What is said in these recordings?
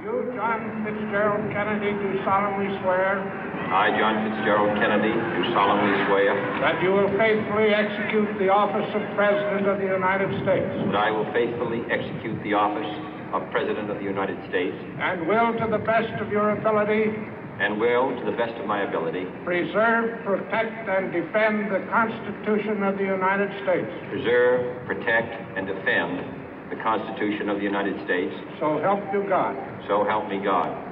You, John Fitzgerald Kennedy, do solemnly swear. I, John Fitzgerald Kennedy, do solemnly swear. That you will faithfully execute the office of President of the United States. That I will faithfully execute the office of President of the United States. And will, to the best of your ability. And will, to the best of my ability. Preserve, protect, and defend the Constitution of the United States. Preserve, protect, and defend the Constitution of the United States. So help you God. So help me God.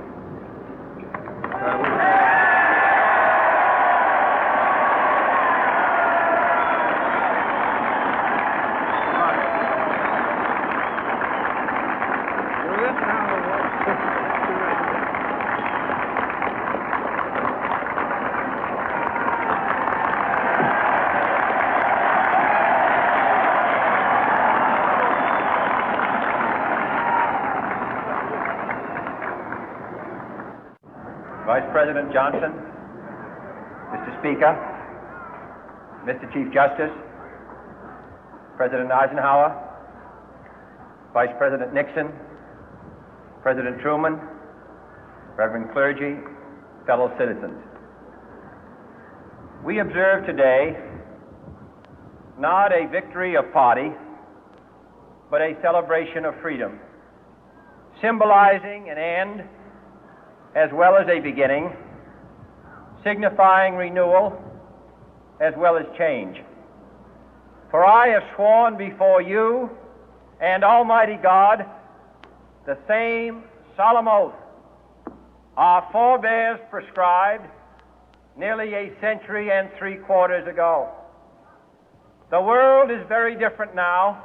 Vice President Johnson, Mr. Speaker, Mr. Chief Justice, President Eisenhower, Vice President Nixon, President Truman, Reverend clergy, fellow citizens. We observe today not a victory of party, but a celebration of freedom, symbolizing an end as well as a beginning, signifying renewal as well as change. For I have sworn before you and Almighty God the same solemn oath our forebears prescribed nearly a century and 3/4 ago. The world is very different now,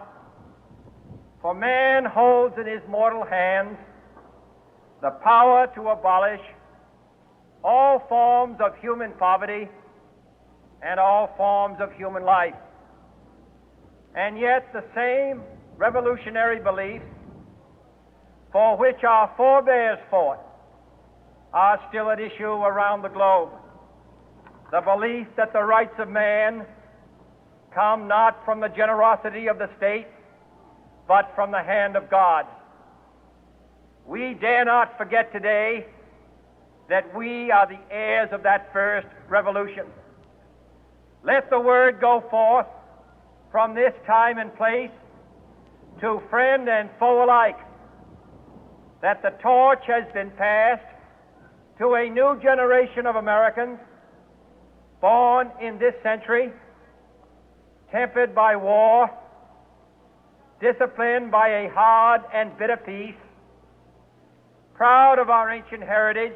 for man holds in his mortal hands the power to abolish all forms of human poverty and all forms of human life. And yet the same revolutionary beliefs for which our forebears fought are still at issue around the globe. The belief that the rights of man come not from the generosity of the state, but from the hand of God. We dare not forget today that we are the heirs of that first revolution. Let the word go forth from this time and place to friend and foe alike that the torch has been passed to a new generation of Americans born in this century, tempered by war, disciplined by a hard and bitter peace, proud of our ancient heritage,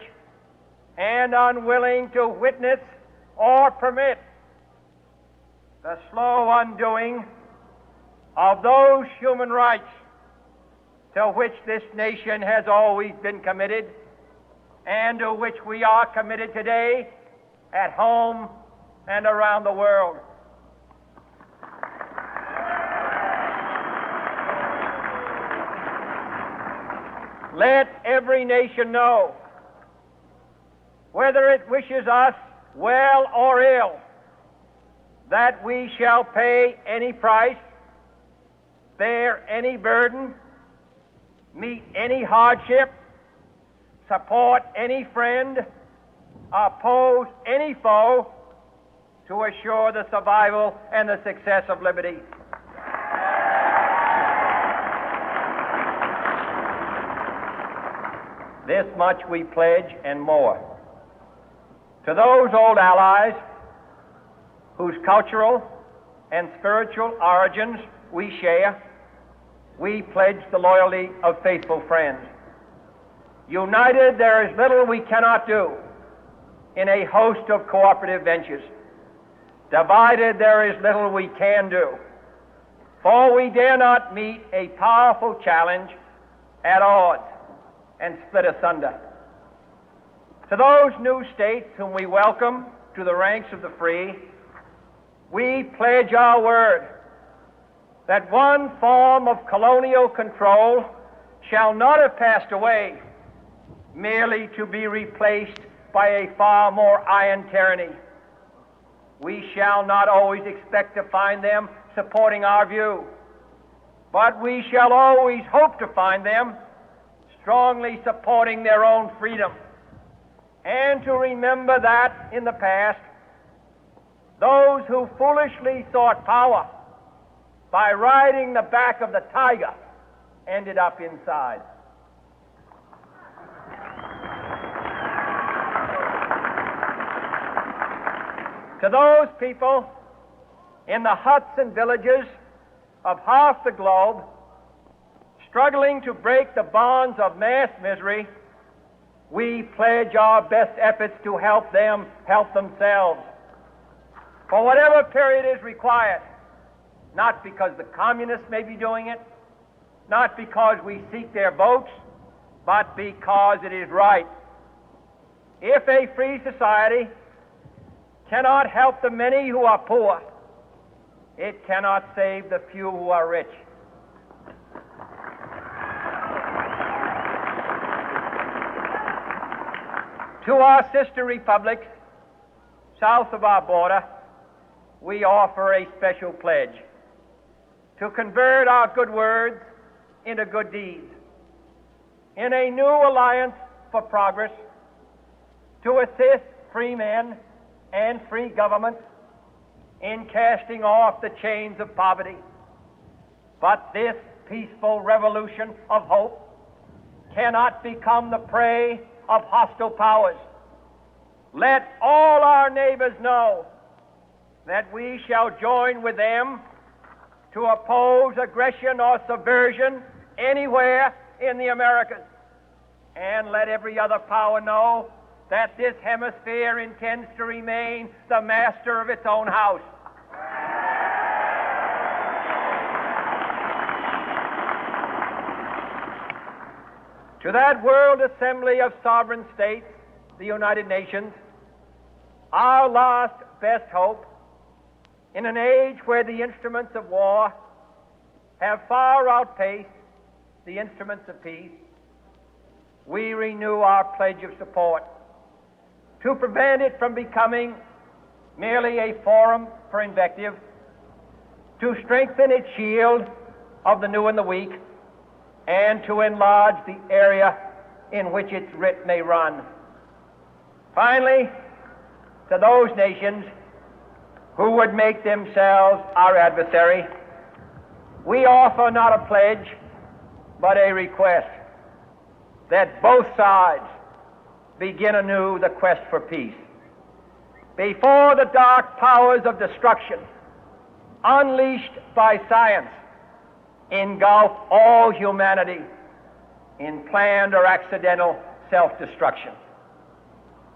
and unwilling to witness or permit the slow undoing of those human rights to which this nation has always been committed and to which we are committed today at home and around the world. Let every nation know, whether it wishes us well or ill, that we shall pay any price, bear any burden, meet any hardship, support any friend, oppose any foe to assure the survival and the success of liberty. This much we pledge and more. To those old allies whose cultural and spiritual origins we share, we pledge the loyalty of faithful friends. United, there is little we cannot do in a host of cooperative ventures. Divided, there is little we can do, for we dare not meet a powerful challenge at odds and split asunder. To those new states whom we welcome to the ranks of the free, we pledge our word that one form of colonial control shall not have passed away, merely to be replaced by a far more iron tyranny. We shall not always expect to find them supporting our view, but we shall always hope to find them strongly supporting their own freedom, and to remember that in the past, those who foolishly sought power by riding the back of the tiger ended up inside. To those people in the huts and villages of half the globe struggling to break the bonds of mass misery, we pledge our best efforts to help them help themselves for whatever period is required, not because the communists may be doing it, not because we seek their votes, but because it is right. If a free society cannot help the many who are poor, it cannot save the few who are rich. To our sister republics south of our border, we offer a special pledge to convert our good words into good deeds, in a new alliance for progress, to assist free men and free governments in casting off the chains of poverty. But this peaceful revolution of hope cannot become the prey of hostile powers. Let all our neighbors know that we shall join with them to oppose aggression or subversion anywhere in the Americas. And let every other power know that this hemisphere intends to remain the master of its own house. To that World Assembly of Sovereign States, the United Nations, our last best hope, in an age where the instruments of war have far outpaced the instruments of peace, we renew our pledge of support to prevent it from becoming merely a forum for invective, to strengthen its shield of the new and the weak, and to enlarge the area in which its writ may run. Finally, to those nations who would make themselves our adversary, we offer not a pledge, but a request that both sides begin anew the quest for peace. Before the dark powers of destruction, unleashed by science, engulf all humanity in planned or accidental self-destruction,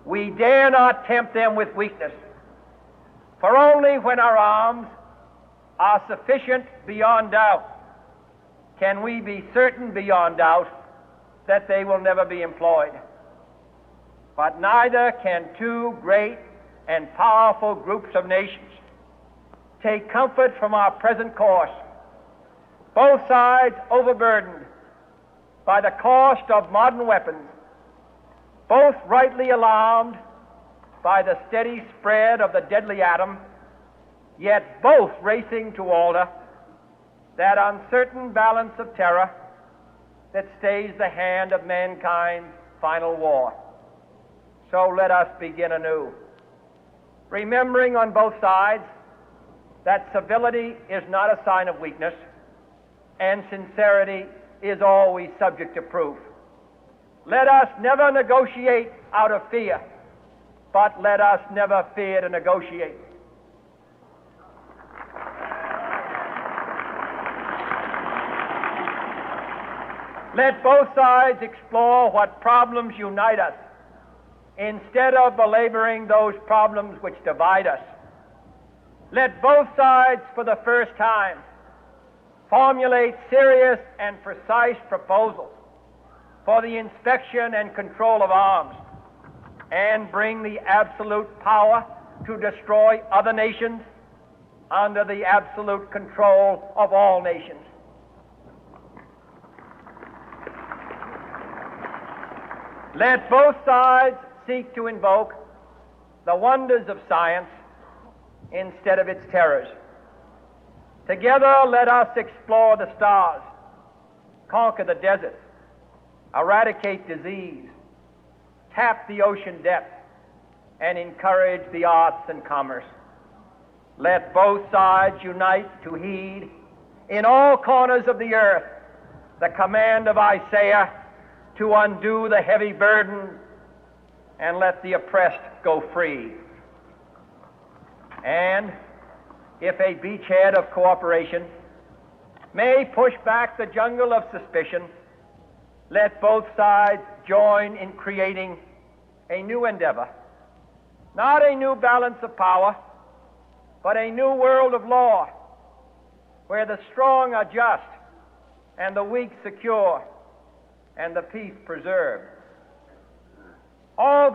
we dare not tempt them with weakness, for only when our arms are sufficient beyond doubt can we be certain beyond doubt that they will never be employed. But neither can two great and powerful groups of nations take comfort from our present course, both sides overburdened by the cost of modern weapons, both rightly alarmed by the steady spread of the deadly atom, yet both racing to alter that uncertain balance of terror that stays the hand of mankind's final war. So let us begin anew, remembering on both sides that civility is not a sign of weakness, and sincerity is always subject to proof. Let us never negotiate out of fear, but let us never fear to negotiate. Let both sides explore what problems unite us, instead of belaboring those problems which divide us. Let both sides, for the first time, formulate serious and precise proposals for the inspection and control of arms, and bring the absolute power to destroy other nations under the absolute control of all nations. Let both sides seek to invoke the wonders of science instead of its terrors. Together, let us explore the stars, conquer the deserts, eradicate disease, tap the ocean depth, and encourage the arts and commerce. Let both sides unite to heed in all corners of the earth the command of Isaiah to undo the heavy burden and let the oppressed go free. And if a beachhead of cooperation may push back the jungle of suspicion, let both sides join in creating a new endeavor, not a new balance of power, but a new world of law, where the strong are just and the weak secure and the peace preserved. All